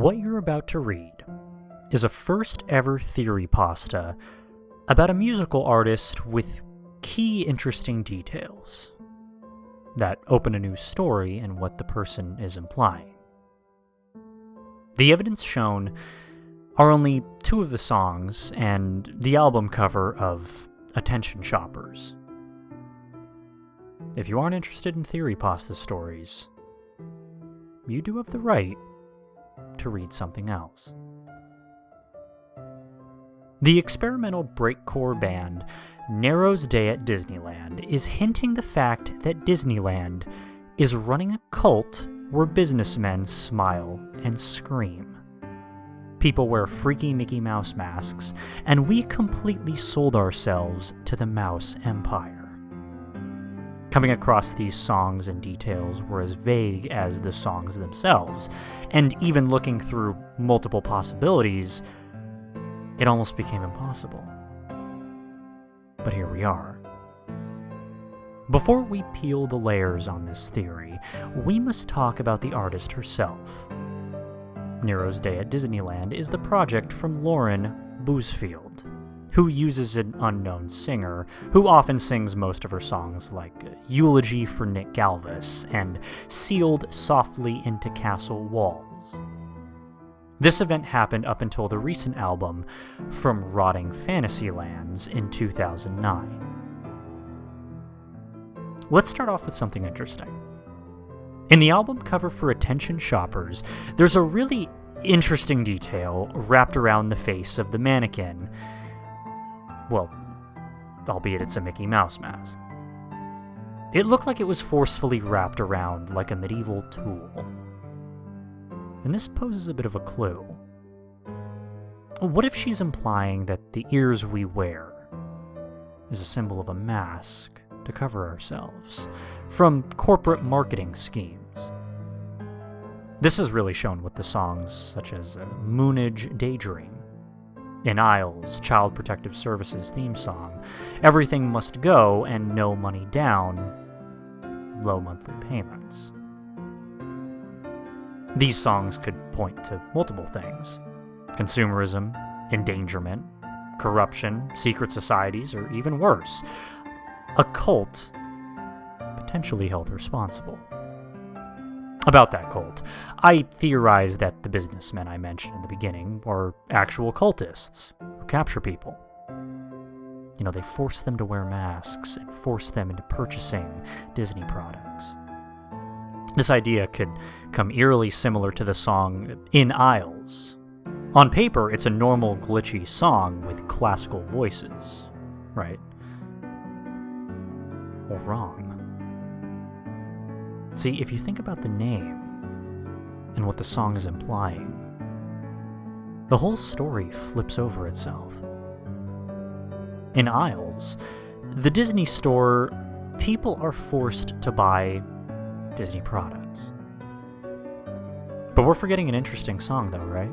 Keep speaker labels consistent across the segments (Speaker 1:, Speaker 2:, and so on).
Speaker 1: What you're about to read is a first ever Creepypasta about a musical artist with key interesting details that open a new story in what the person is implying. The evidence shown are only 2 of the songs and the album cover of Attention Shoppers. If you aren't interested in Creepypasta stories, you do have the right to read something else. The experimental breakcore band Nero's Day at Disneyland is hinting the fact that Disneyland is running a cult where businessmen smile and scream. People wear freaky Mickey Mouse masks, and we completely sold ourselves to the Mouse Empire. Coming across these songs and details were as vague as the songs themselves, and even looking through multiple possibilities, it almost became impossible. But here we are. Before we peel the layers on this theory, we must talk about the artist herself. Nero's Day at Disneyland is the project from Lauren Boosfield, who uses an unknown singer, who often sings most of her songs like Eulogy for Nick Galvis and Sealed Softly into Castle Walls. This event happened up until the recent album From Rotting Fantasylands in 2009. Let's start off with something interesting. In the album cover for Attention Shoppers, there's a really interesting detail wrapped around the face of the mannequin. Well, albeit it's a Mickey Mouse mask. It looked like it was forcefully wrapped around like a medieval tool. And this poses a bit of a clue. What if she's implying that the ears we wear is a symbol of a mask to cover ourselves from corporate marketing schemes? This is really shown with the songs such as Moonage Daydream, in Isles' Child Protective Services theme song, Everything Must Go and No Money Down, Low Monthly Payments. These songs could point to multiple things: consumerism, endangerment, corruption, secret societies, or even worse, a cult potentially held responsible. About that cult, I theorize that the businessmen I mentioned in the beginning are actual cultists who capture people. You know, they force them to wear masks and force them into purchasing Disney products. This idea could come eerily similar to the song In Isles. On paper, it's a normal glitchy song with classical voices, right? Well, wrong. See, if you think about the name and what the song is implying, the whole story flips over itself. In Isles, the Disney store, people are forced to buy Disney products. But we're forgetting an interesting song though, right?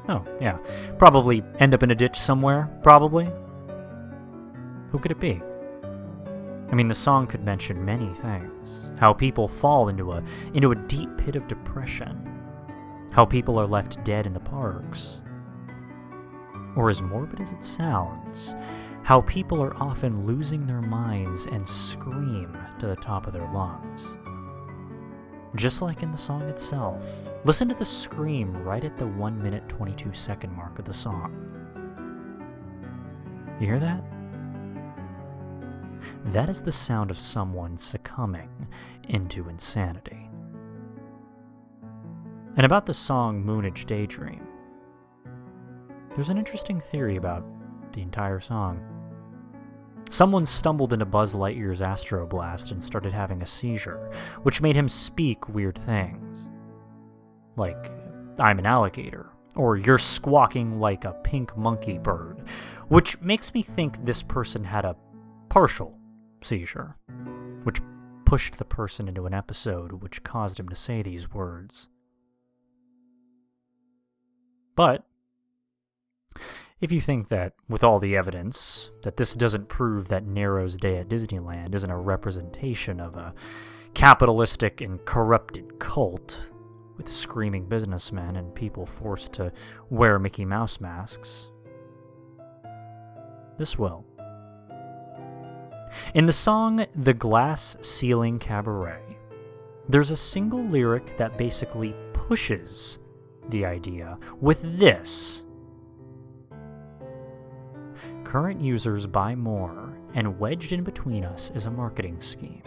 Speaker 1: Oh, yeah. Probably end up in a ditch somewhere, probably. Who could it be? I mean, the song could mention many things. How people fall into a deep pit of depression. How people are left dead in the parks. Or as morbid as it sounds, how people are often losing their minds and scream to the top of their lungs. Just like in the song itself. Listen to the scream right at the 1 minute 22 second mark of the song. You hear that? That is the sound of someone succumbing into insanity. And about the song Moonage Daydream, there's an interesting theory about the entire song. Someone stumbled into Buzz Lightyear's Astroblast and started having a seizure, which made him speak weird things. Like, I'm an alligator, or you're squawking like a pink monkey bird, which makes me think this person had a partial seizure, which pushed the person into an episode which caused him to say these words. But if you think that, with all the evidence, that this doesn't prove that Nero's Day at Disneyland isn't a representation of a capitalistic and corrupted cult, with screaming businessmen and people forced to wear Mickey Mouse masks. This will. In the song The Glass Ceiling Cabaret, there's a single lyric that basically pushes the idea with this: current users buy more, and wedged in between us is a marketing scheme.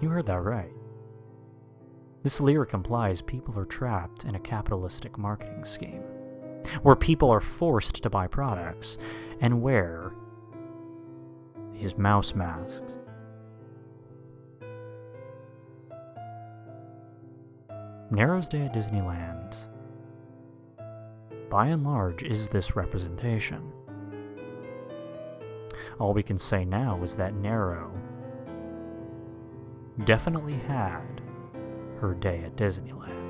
Speaker 1: You heard that right. This lyric implies people are trapped in a capitalistic marketing scheme, where people are forced to buy products and wear these mouse masks. Nero's Day at Disneyland, by and large, is this representation. All we can say now is that Nero definitely had her day at Disneyland.